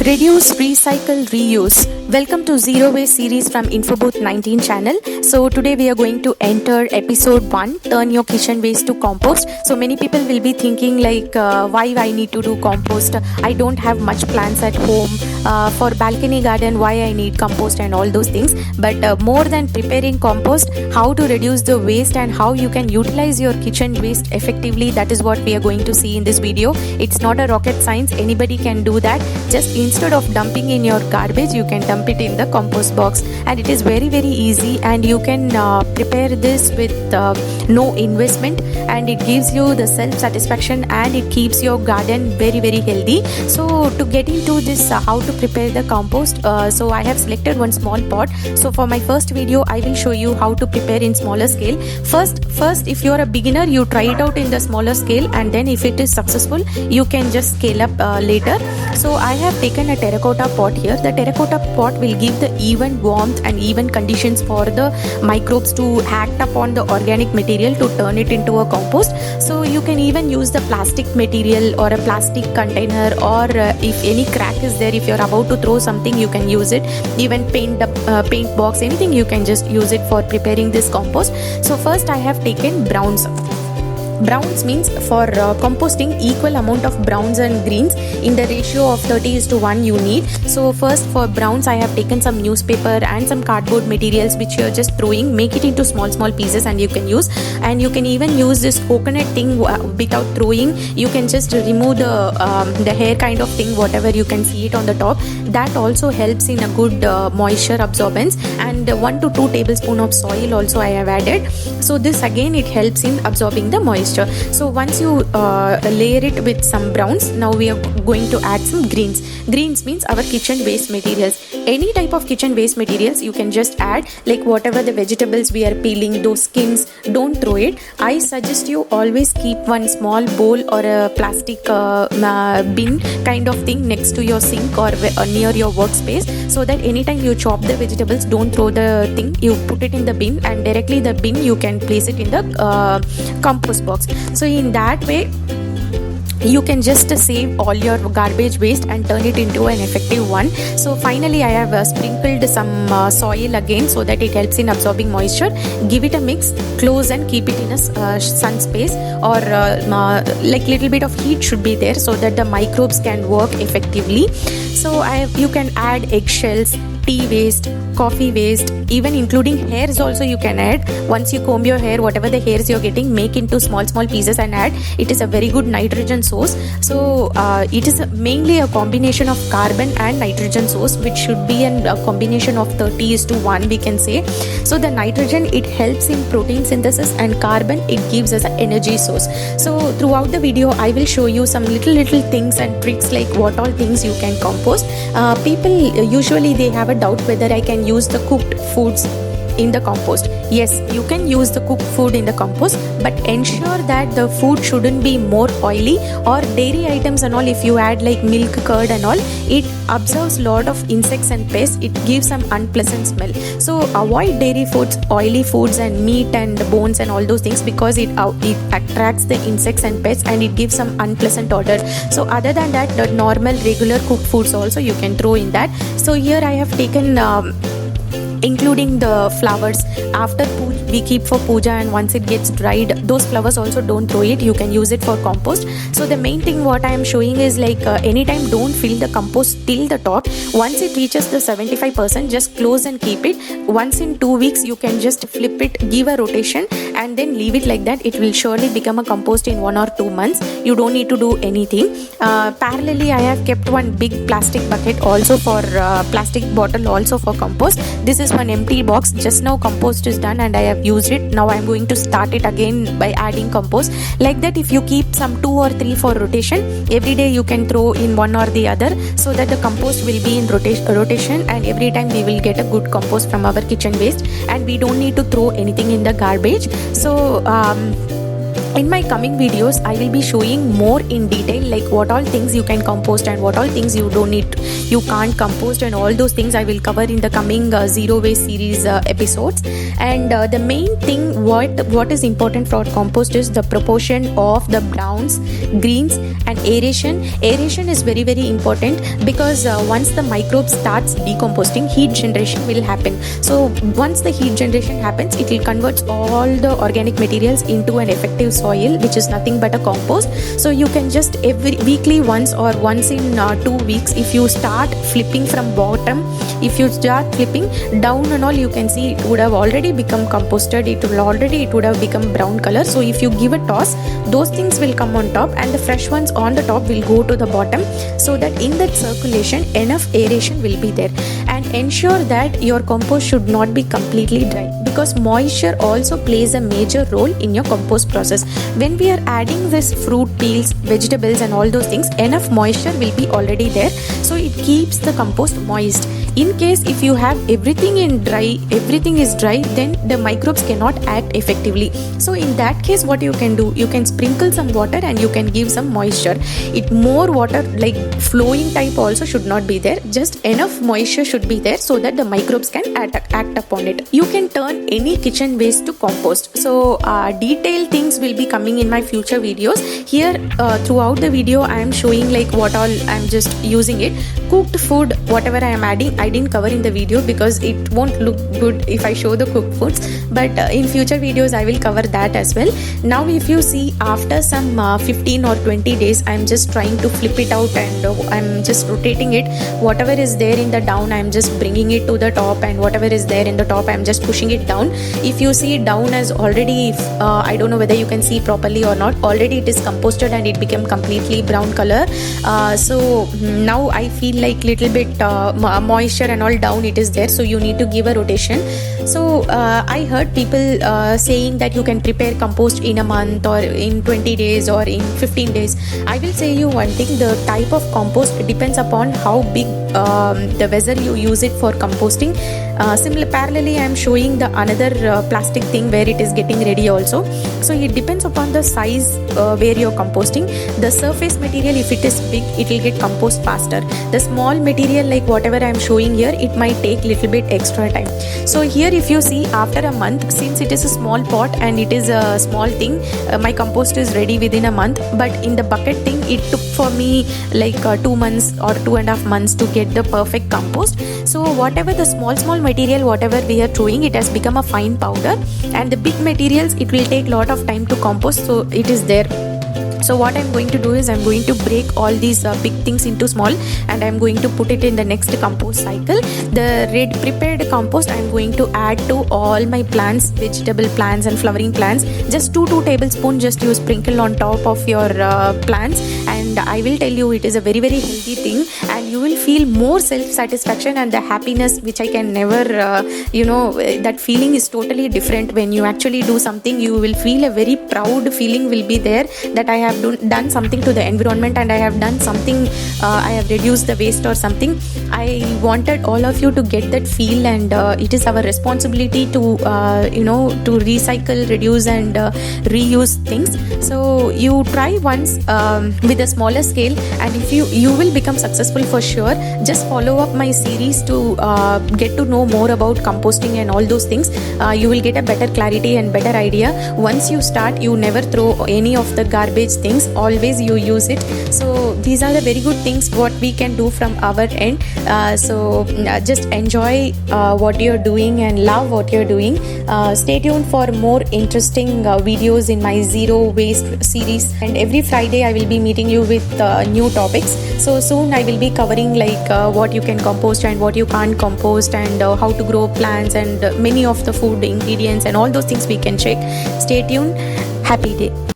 Reduce, recycle, reuse. Welcome to Zero Waste series from Infobooth 19 channel. So today we are going to enter episode 1, turn your kitchen waste to compost. So many people will be thinking like why I need to do compost. I don't have much plants at home. For balcony garden, why I need compost and all those things. But more than preparing compost, how to reduce the waste and how you can utilize your kitchen waste effectively, that is what we are going to see in this video. It's not a rocket science, anybody can do that. Just instead of dumping in your garbage, you can dump it in the compost box, and it is very easy, and you can prepare this with no investment, and it gives you the self satisfaction and it keeps your garden very healthy. So to get into this how to prepare the compost, so I have selected one small pot. So for my first video I will show you how to prepare in smaller scale. First if you are a beginner, you try it out in the smaller scale, and then if it is successful you can just scale up later. So I have taken a terracotta pot here. The terracotta pot will give the even warmth and even conditions for the microbes to act upon the organic material to turn it into a compost. So you can even use the plastic material or a plastic container, or if any crack is there, if you're about to throw something, you can use it. Even paint box, anything, you can just use it for preparing this compost. So first I have taken browns. Browns means for composting, equal amount of browns and greens in the ratio of 30:1 you need. So first for browns I have taken some newspaper and some cardboard materials which you are just throwing. Make it into small pieces and you can use. And you can even use this coconut thing without throwing. You can just remove the hair kind of thing, whatever you can see it on the top. That also helps in a good moisture absorbance. And 1 to 2 tablespoons of soil also I have added. So this again, it helps in absorbing the moisture. So once you layer it with some browns, now we are going to add some greens. Greens means our kitchen waste materials. Any type of kitchen waste materials you can just add, like whatever the vegetables we are peeling, those skins, don't throw it. I suggest you always keep one small bowl or a plastic bin kind of thing next to your sink or near your workspace, so that anytime you chop the vegetables, don't throw the thing, you put it in the bin, and directly the bin you can place it in the compost box. So in that way you can just save all your garbage waste and turn it into an effective one. So finally I have sprinkled some soil again, so that it helps in absorbing moisture. Give it a mix, close and keep it in a sun space, or like little bit of heat should be there so that the microbes can work effectively. So you can add eggshells, tea waste, coffee waste, even including hairs also you can add. Once you comb your hair, whatever the hairs you're getting, make into small pieces and add. It is a very good nitrogen source. So it is mainly a combination of carbon and nitrogen source, which should be a combination of 30:1 we can say. So the nitrogen, it helps in protein synthesis, and carbon, it gives us an energy source. So throughout the video I will show you some little things and tricks, like what all things you can compost. People usually they have a doubt whether I can use the cooked foods in the compost. Yes, you can use the cooked food in the compost, but ensure that the food shouldn't be more oily, or dairy items and all. If you add like milk, curd and all, it absorbs lot of insects and pests. It gives some unpleasant smell. So avoid dairy foods, oily foods and meat and bones and all those things, because it attracts the insects and pests, and it gives some unpleasant odor. So other than that, the normal regular cooked foods also you can throw in that. So here I have taken including the flowers. After we keep for puja, and once it gets dried, those flowers also don't throw it, you can use it for compost. So the main thing what I am showing is like anytime don't fill the compost till the top. Once it reaches the 75%, just close and keep it. Once in 2 weeks you can just flip it, give a rotation, and then leave it like that. It will surely become a compost in 1 or 2 months. You don't need to do anything. Parallelly I have kept one big plastic bucket also for plastic bottle also for compost. This is one empty box. Just now compost is done and I have used it. Now I am going to start it again by adding compost. Like that, if you keep some 2 or 3 for rotation, every day you can throw in one or the other, so that the compost will be in rotation, and every time we will get a good compost from our kitchen waste, and we don't need to throw anything in the garbage. So in my coming videos I will be showing more in detail, like what all things you can compost and what all things you you can't compost, and all those things I will cover in the coming zero waste series episodes. And the main thing what is important for compost is the proportion of the browns, greens, and aeration. Aeration is very very important because once the microbe starts decomposting, heat generation will happen. So once the heat generation happens, it will convert all the organic materials into an effective soil, which is nothing but a compost. So you can just every weekly once or once in 2 weeks, if you start flipping from bottom, if you start flipping down and all, you can see it would have already become composted. It would have become brown color. So if you give a toss, those things will come on top and the fresh ones on the top will go to the bottom, so that in that circulation enough aeration will be there. And ensure that your compost should not be completely dry, because moisture also plays a major role in your compost process. When we are adding this fruit peels, vegetables, and all those things, enough moisture will be already there, so it keeps the compost moist. In case if you have everything is dry, then the microbes cannot act effectively. So in that case, what you can do, you can sprinkle some water and you can give some moisture. More water like flowing type also should not be there, just enough moisture should be there so that the microbes can act upon it. You can turn any kitchen waste to compost. So detailed things will be coming in my future videos. Here throughout the video I am showing like what all I am just using it. Cooked food, whatever I am adding, I didn't cover in the video because it won't look good if I show the cooked foods, but in future videos I will cover that as well. Now if you see, after some 15 or 20 days, I'm just trying to flip it out and I'm just rotating it. Whatever is there in the down, I'm just bringing it to the top, and whatever is there in the top, I'm just pushing it down. If you see, down has already I don't know whether you can see properly or not, already it is composted and it became completely brown color. So now I feel like little bit moisture and all down it is there, so you need to give a rotation. So I heard people saying that you can prepare compost in a month or in 20 days or in 15 days. I will say you one thing, the type of compost depends upon how big the vessel you use it for composting. Parallelly I am showing the another plastic thing where it is getting ready also. So it depends upon the size where you're composting. The surface material, if it is big, it will get compost faster. The small material like whatever I am showing here, it might take little bit extra time. So here if you see, after a month, since it is a small pot and it is a small thing, my compost is ready within a month. But in the bucket thing, it took for me like 2 months or 2.5 months to get the perfect compost. So whatever the small material, whatever we are throwing, it has become a fine powder, and the big materials, it will take lot of time to compost, so it is there. So what I'm going to do is I'm going to break all these big things into small, and I'm going to put it in the next compost cycle. The prepared compost I'm going to add to all my plants, vegetable plants and flowering plants. Just 2 tablespoons just you sprinkle on top of your plants, and I will tell you it is a very very healthy thing, and you will feel more self-satisfaction and the happiness which I can never that feeling is totally different. When you actually do something, you will feel a very proud feeling will be there, that I have done something to the environment and I have done something, I have reduced the waste or something. I wanted all of you to get that feel, and it is our responsibility to to recycle, reduce and reuse things. So you try once with a smaller scale, and if you will become successful for sure. Just follow up my series to get to know more about composting and all those things. You will get a better clarity and better idea. Once you start, you never throw any of the garbage things, always you use it. So these are the very good things what we can do from our end. Just enjoy what you're doing and love what you're doing. Stay tuned for more interesting videos in my zero waste series, and every Friday I will be meeting you with new topics. So soon I will be covering like what you can compost and what you can't compost, and how to grow plants, and many of the food ingredients and all those things we can check. Stay tuned. Happy day.